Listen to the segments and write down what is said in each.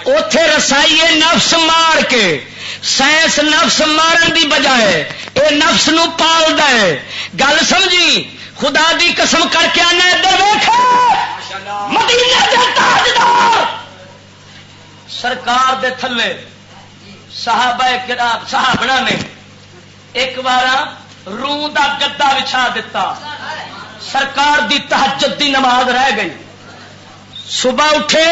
اوتھے رسائی نفس مار کے سائنس نفس مارن دی بجائے اے نفس نو پال دے گل سمجھی خدا دی قسم کر کے آنا ادھر ویکھ مدینے دے تاجدار سرکار دے تھلے صحابہ کرام صحابہ نے ایک بار روح دا گدا بچھا دیتا سرکار دی تہجد دی نماز رہ گئی صبح اٹھے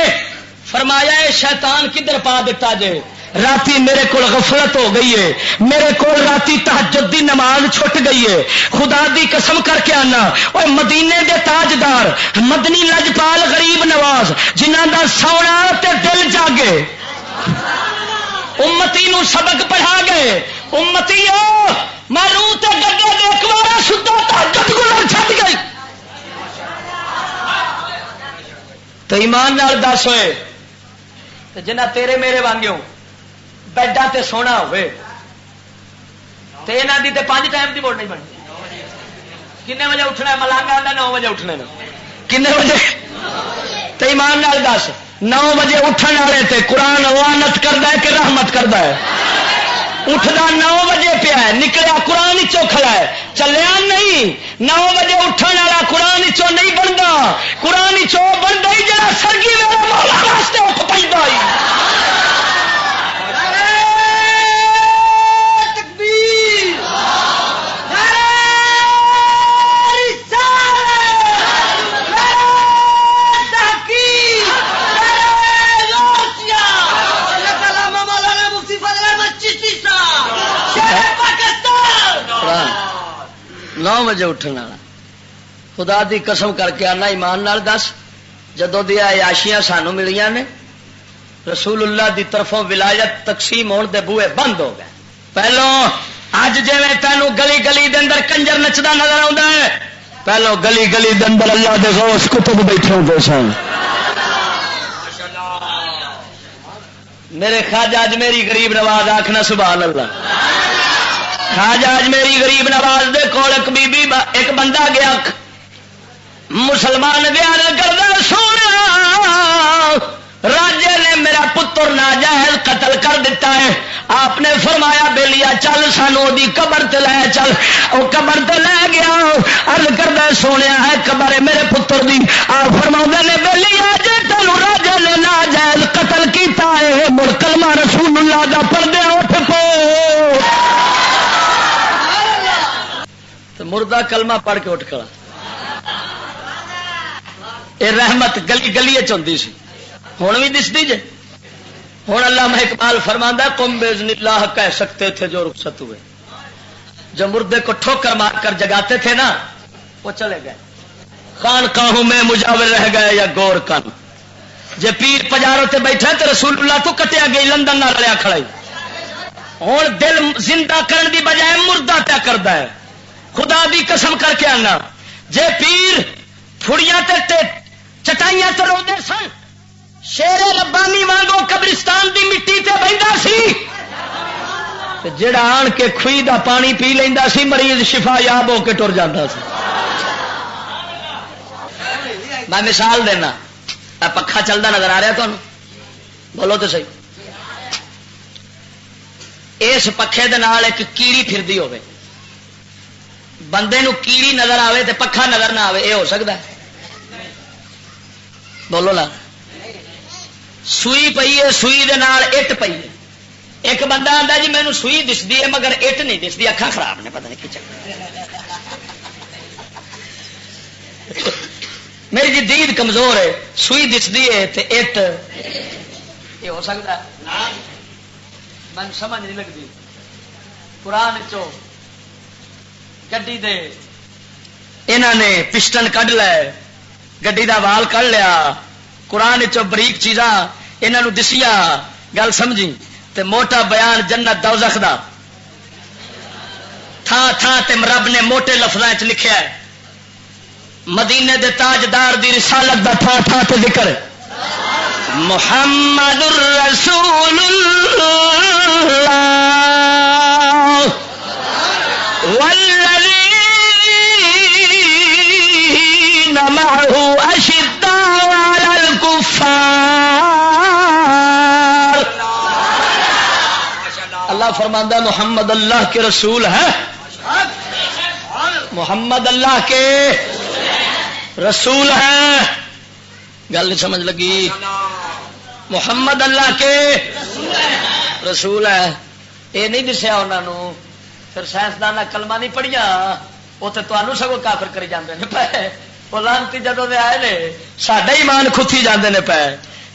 فرمایا اے شیطان کدھر پا دیتا جے راتی میرے کو غفلت ہو گئی ہے میرے کو راتی تہجد دی نماز چھٹ گئی ہے خدا دی قسم کر کے آنا اور مدینے دے تاجدار مدنی لجپال غریب نواز جنہاں دا سونا تے دل جاگے امتی نو سبق پڑھا گئے امتی میں روح تے گڈے دے ایک بار سدا تہجد گزر چھٹ گئی تو ایمان نال دس ہوئے جنہ تیرے میرے وانگیوں بیڈا تے سونا ہوئے تے انہاں دی تے 5 ٹائم دی ووٹ نہیں بنتی کنے بجے اٹھنا ہے ملانگا آندا 9 بجے اٹھنے نا کنے بجے تے ایمان نال دس 9 بجے اٹھن والے تے قرآن لعنت کردا ہے کہ رحمت کردا ہے اٹھدا 9 بجے پیا ہے نکلیا قرآن چوں کھڑا ہے چلیا نہیں 9 بجے اٹھن والا قرآن چوں نہیں بندا قرآن چوں بندا ہی جڑا سرگی میرے مولا واسطے اٹھ پیندا ہے نو بجے اٹھنے والا خدا دی قسم کر کے آنا ایمان نال دس جدو دیا عیاشیاں سانو ملیاں نے رسول اللہ دی طرفوں ولایت تقسیم ہونے دے بوئے بند ہو گئے پہلو اج جی تینوں گلی گلی دے اندر کنجر نچدا نظر آتا ہے پہلو گلی گلی دے اندر اللہ دے غوث کتب بیٹھے ہوتے سن میرے خواجہ اجمیری غریب نواز آخنا سبحان اللہ خواجہ اجمیری غریب نواز دے کول ایک بی بی ایک بندہ گیا مسلمان بیان کردا سونا راجے نے میرا پتر ناجائز قتل کر دیتا ہے آپ نے فرمایا بیلیا چل سانو دی قبر تے لے چل او قبر تے لے گیا عرض کردا سونے ہے قبر ہے میرے پتر دی آپ فرماؤندے نے بیلیا جے تینوں راجے نے ناجائز قتل کیتا ہے مڑ کلمہ رسول اللہ دا پڑھدے اٹھ پو مردہ کلمہ پڑھ کے اٹھ کھڑا اے رحمت گلی گلی چوندی سی ہوں بھی دستی جے ہوں علامہ اقبال فرماندا قم باذن اللہ کہہ سکتے تھے جو رخصت ہوئے جو مردے کو ٹھوکر مار کر جگاتے تھے نا وہ چلے گئے خانقاہوں میں مجاور رہ گئے یا گور کن جے پیر پجاروں تے بیٹھے تو رسول اللہ تو کٹیا گئی لندن نہ رلیا کھڑائی ہوں دل زندہ کرن دی بجائے مردہ پیا کردا ہے خدا دی قسم کر کے آنا جے پیر پھڑیاں تے چٹائیاں تے روندے سن شیر ربانی وانگو قبرستان دی مٹی تے بہندا سی جڑا آن کے کھوئی دا پانی پی لیندا سی مریض شفا یاب ہو کے ٹر جاندا سی میں مثال دینا پکھا چلدا نظر آ رہا تمہیں بولو تو صحیح اس پکھے دے نال ایک کیڑی پھردی ہوے بندے نو کیڑی نظر آوے تے پکھا نظر نہ آوے یہ ہو سکتا ہے بولو نا سوئی پئی ہے سوئی دے نال اٹ پئی ہے ایک بندہ آندا جی مینوں سوئی دسدی ہے مگر اٹ نہیں دسدی اکھاں خراب نے پتہ نہیں کی چکر میری جی دید کمزور ہے سوئی دسدی ہے تے اٹ یہ ہو سکتا ہے من سمجھ نہیں لگتی قرآن چو گڈی دے انہوں نے پسٹن کڈ لے گڈی دا وال کڈ لیا قرآن چو بریک چیزاں انہوں دسیا گل سمجھی تے موٹا بیان جنت دوزخ دا تھان تھان تے رب نے موٹے لفظاں چ لکھیا ہے مدینے دے تاجدار دی رسالت دا تھان تھان تے ذکر محمد الرسول اللہ والذین معه اشداء علی الکفار فرماندا محمد اللہ کے رسول ہے، محمد اللہ کے رسول ہے. گل نہیں سمجھ لگی؟ محمد اللہ کے رسول ہے. یہ نہیں دسیا انہوں، پھر سائنسدان کلمہ نہیں پڑھیا، وہ تو تمہیں سگوں کافر کری جاندے نے پے. وہ لانتی جدوں دے آئے نے ساڈا ایمان کھتی جاندے نے پے.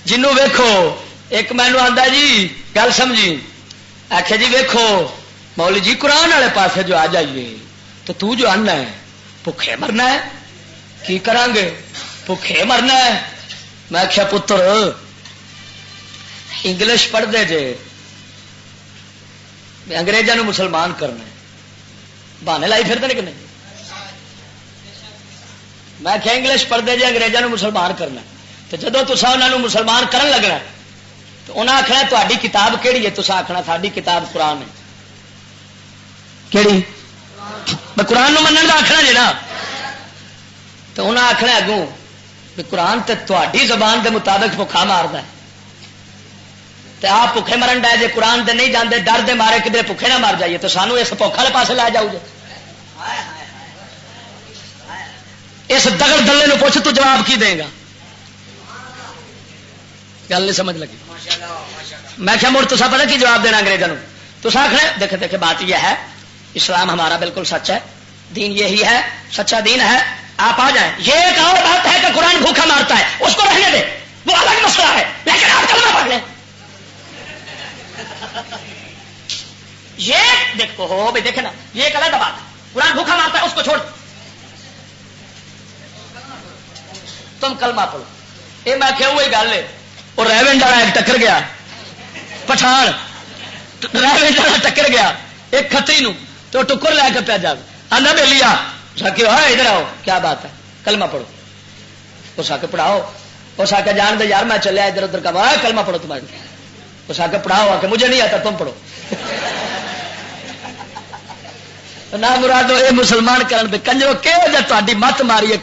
جنوں ویکھو ایک مینوں آندا جی گل سمجھی، آخیا جی ویکھو مولوی جی قرآن والے پاسے جو آ جائیے تو جو آنا ہے بھوکھے مرنا ہے، کی کران گے بھوکھے مرنا ہے. میں آخیا پتر انگلش پڑھ دے جے انگریزوں مسلمان کرنا ہے، بہانے لائی پھرتے کہ نہیں؟ میں آخیا انگلش پڑھ دے جے انگریزوں مسلمان کرنا، تو جدو تصا انہوں مسلمان کرن لگنا تو انہیں آخنا تاری کتاب کہڑی ہے؟ تصا آخنا ساری کتاب قرآن ہے. کہڑی؟ میں قرآن نو منن دا آخنا جی نا، تو انہیں آخنا اگوں بھی قرآن تے تہاڈی زبان دے مطابق بھوکھا ماردا ہے، تے آپ بھوکھے مرن ڈے جے قرآن دے نہیں جاندے ڈر دے مارے کدھر بھوکھے نہ مار جائیے تو سانو اس بھوک والے پاسے لے جاؤ جے. اس دگڑ دلے نو پوچھ تو جواب کی دے گا؟ گل نہیں سمجھ لگی؟ میں کیا مڑ تصا پتا کی جواب دینا انگریزوں تو آخر دیکھے دیکھے بات یہ ہے اسلام ہمارا بالکل سچ ہے، دین یہی ہے، سچا دین ہے، آپ آ جائیں. یہ ایک اور بات ہے کہ قرآن بھوکھا مارتا ہے، اس کو رہنے دیں، وہ الگ مسئلہ ہے، لیکن آپ کلمہ پڑھ لیں. یہ دیکھو ہو بھائی دیکھے نا، یہ ایک الگ بات ہے، قرآن بھوکھا مارتا ہے اس کو چھوڑ تم کلمہ پڑھو. یہ میں کہ وہی گل ہے، اور ریونڈ والا ایک ٹکر گیا پٹھان، ریونڈ والا ٹکر گیا ایک کھتری نو تو ٹکر لے کے پیا جا آنا بے لیا ادھر آؤ کیا بات ہے کلمہ پڑھو. اس آ کے پڑھاؤ، اس آ کے جان دے یار میں چلیا ادھر ادھر کا کلمہ پڑھو تمہارے. اس آ کے پڑھاؤ آ کے مجھے نہیں آتا تم پڑھو. نہ مرادو یہ مسلمان کرن دے کنجرو کہ تاری مت ماری.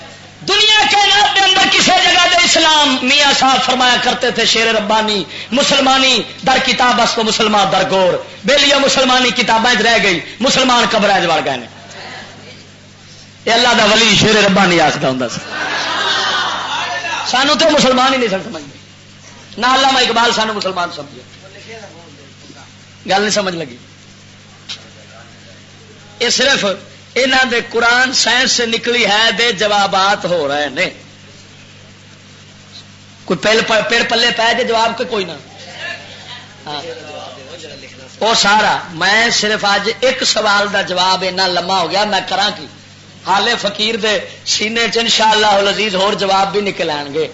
دنیا کے نام کے اندر کسی جگہ دے اسلام میاں صاحب فرمایا کرتے تھے شیر ربانی مسلمانی در کتاب اس کو مسلمان در گور بے لیا مسلمانی کتابیں رہ گئی مسلمان قبریں وڑ گئے. یہ اللہ دا ولی شیر ربانی آخر ہوں سانو تو مسلمان ہی نہیں سن سمجھتے، نہ علامہ اقبال سانو مسلمان سمجھے. گل نہیں سمجھ لگی؟ یہ صرف انہوں دے قرآن سائنس سے نکلی ہے دے جوابات ہو رہے ہیں. کوئی پیڑ پلے پہ جے جواب کے کوئی نہ وہ سارا. میں صرف اج ایک سوال دا جواب اتنا لمبا ہو گیا میں کراں کی حالے فقیر دے سینے چ انشاءاللہ العزیز ہور جواب بھی نکل آن گے.